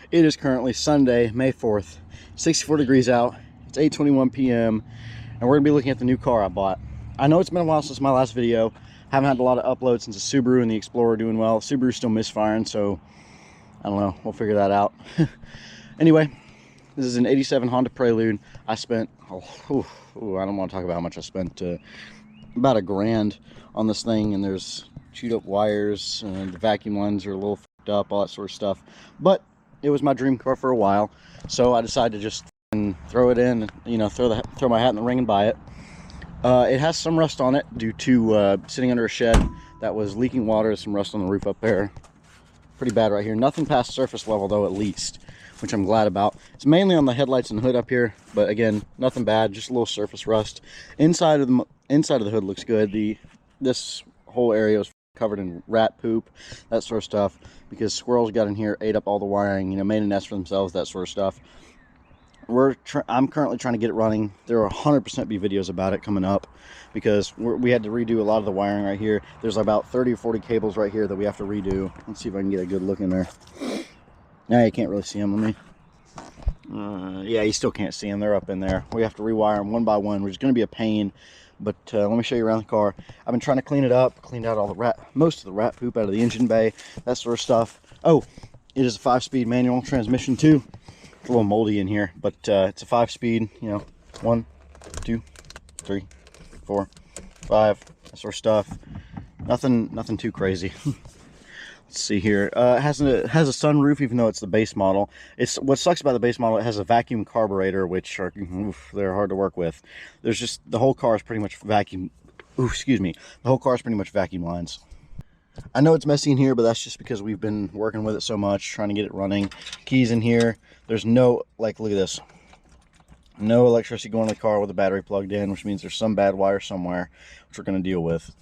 It is currently Sunday, May 4th, 64 degrees out. It's 8:21 p.m. and we're gonna be looking at the new car I bought. I know it's been a while since my last video. Haven't had a lot of uploads since the Subaru and the Explorer are doing well. Subaru's still misfiring, so I don't know, we'll figure that out. Anyway, this is an 87 Honda Prelude. I spent, I don't want to talk about how much I spent, about $1,000 on this thing, and there's chewed up wires, and the vacuum lines are a little fucked up, all that sort of stuff. But it was my dream car for a while, so I decided to just throw it in, you know, throw my hat in the ring and buy it. It has some rust on it due to sitting under a shed that was leaking water. Some rust on the roof up there. Pretty bad right here. Nothing past surface level though, at least, which I'm glad about. It's mainly on the headlights and hood up here, but again, nothing bad, just a little surface rust. Inside of the hood looks good. This whole area was covered in rat poop, that sort of stuff, because squirrels got in here, ate up all the wiring, you know, made a nest for themselves, that sort of stuff. I'm currently trying to get it running. There will 100% be videos about it coming up, because we had to redo a lot of the wiring right here. There's about 30 or 40 cables right here that we have to redo. Let's see if I can get a good look in there. Now you can't really see them. Let me. Yeah, you still can't see them. They're up in there. We have to rewire them one by one, which is going to be a pain. But let me show you around the car. I've been trying to clean it up, cleaned out all the most of the rat poop out of the engine bay, that sort of stuff. Oh, it is a 5-speed manual transmission too. It's a little moldy in here, but it's a 5-speed, you know, 1, 2, 3, 4, 5, that sort of stuff. Nothing too crazy. Let's see here. It has a sunroof, even though it's the base model. What sucks about the base model, it has a vacuum carburetor, which are they're hard to work with. There's just, the whole car is pretty much vacuum. Excuse me. The whole car is pretty much vacuum lines. I know it's messy in here, but that's just because we've been working with it so much, trying to get it running. Keys in here. There's no, like, look at this. No electricity going to the car with the battery plugged in, which means there's some bad wire somewhere, which we're going to deal with.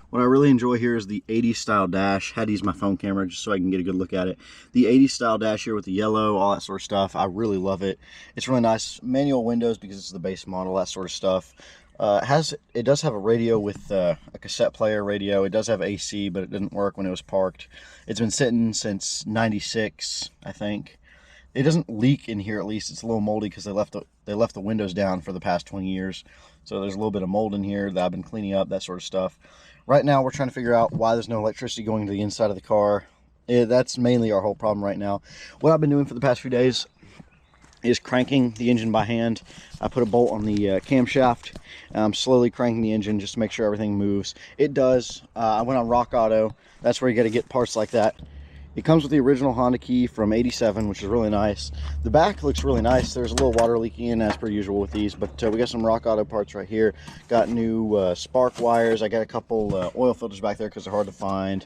What I really enjoy here is the 80s style dash. Had to use my phone camera just so I can get a good look at it. The 80s style dash here with the yellow, all that sort of stuff. I really love it. It's really nice. Manual windows because it's the base model, that sort of stuff. It does have a radio with a cassette player radio. It does have AC, but it didn't work when it was parked. It's been sitting since '96, I think. It doesn't leak in here, at least. It's a little moldy because they left the windows down for the past 20 years. So there's a little bit of mold in here that I've been cleaning up, that sort of stuff. Right now, we're trying to figure out why there's no electricity going to the inside of the car. That's mainly our whole problem right now. What I've been doing for the past few days is cranking the engine by hand. I put a bolt on the camshaft. I'm slowly cranking the engine just to make sure everything moves. It does. I went on Rock Auto. That's where you got to get parts like that. It comes with the original Honda key from '87, which is really nice. The back looks really nice. There's a little water leaking in, as per usual with these, but we got some Rock Auto parts right here. Got new spark wires. I got a couple oil filters back there because they're hard to find.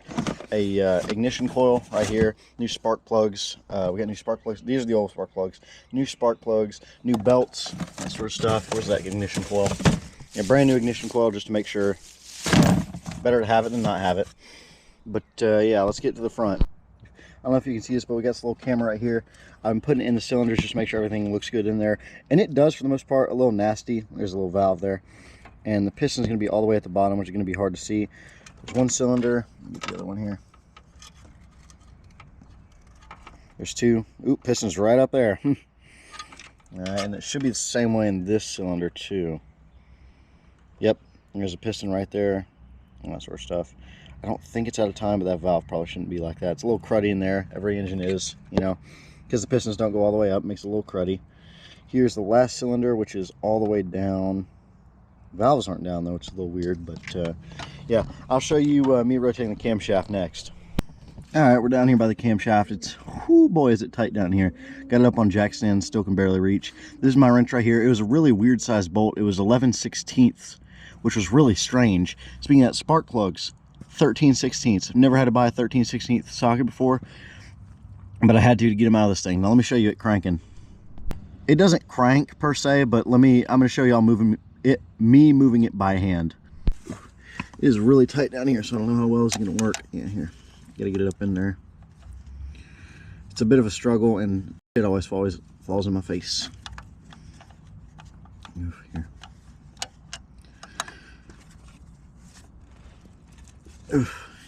A ignition coil right here. New spark plugs. We got new spark plugs. These are the old spark plugs. New spark plugs. New belts. That sort of stuff. Where's that ignition coil? Yeah, brand new ignition coil just to make sure. Better to have it than not have it. But yeah, let's get to the front. I don't know if you can see this, but we got this little camera right here. I'm putting it in the cylinders just to make sure everything looks good in there. And it does, for the most part, a little nasty. There's a little valve there. And the piston is going to be all the way at the bottom, which is going to be hard to see. There's one cylinder. Get the other one here. There's two. Oop, piston's right up there. Alright, and it should be the same way in this cylinder, too. Yep, there's a piston right there. And that sort of stuff. I don't think it's out of time, but that valve probably shouldn't be like that. It's a little cruddy in there. Every engine is, you know, because the pistons don't go all the way up. It makes it a little cruddy. Here's the last cylinder, which is all the way down. Valves aren't down, though, which is a little weird. But, yeah, I'll show you me rotating the camshaft next. All right, we're down here by the camshaft. It's, whoo boy, is it tight down here. Got it up on jack stands, still can barely reach. This is my wrench right here. It was a really weird sized bolt. It was 11/16, which was really strange. Speaking of that, spark plugs. 13/16. I've never had to buy a 13/16 socket before, but I had to get them out of this thing. Now let me show you it cranking. It doesn't crank per se, but I'm going to show y'all moving it by hand. It is really tight down here, so I don't know how well it's going to work. Yeah, here, gotta get it up in there. It's a bit of a struggle, and it always falls in my face. Here.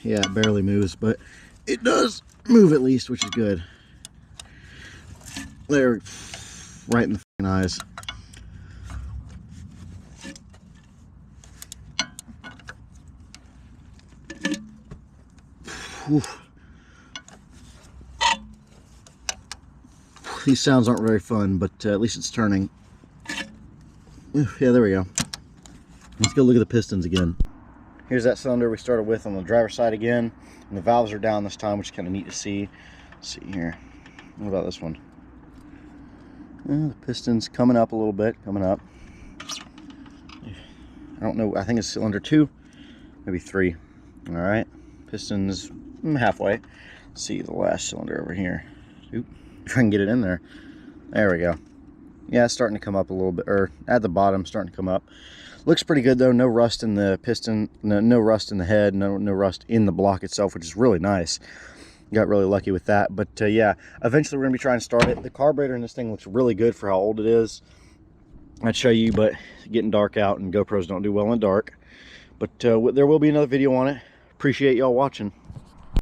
Yeah, it barely moves, but it does move at least, which is good. There, right in the fucking eyes. Whew. These sounds aren't very fun, but at least it's turning. Yeah, there we go. Let's go look at the pistons again. Here's that cylinder we started with on the driver's side again, and the valves are down this time, which is kind of neat to see. Let's see here. What about this one? The piston's coming up a little bit, coming up. I don't know, I think it's cylinder 2, maybe 3. All right, pistons halfway. Let's see the last cylinder over here. Oop, if I can get it in there. There we go. Yeah, it's starting to come up a little bit, or at the bottom, starting to come up. Looks pretty good though. No rust in the piston, no rust in the head, no rust in the block itself, which is really nice. Got really lucky with that. But yeah, eventually we're gonna be trying to start it. The carburetor in this thing looks really good for how old it is. I'd show you, but it's getting dark out, and GoPros don't do well in the dark. But there will be another video on it. Appreciate y'all watching.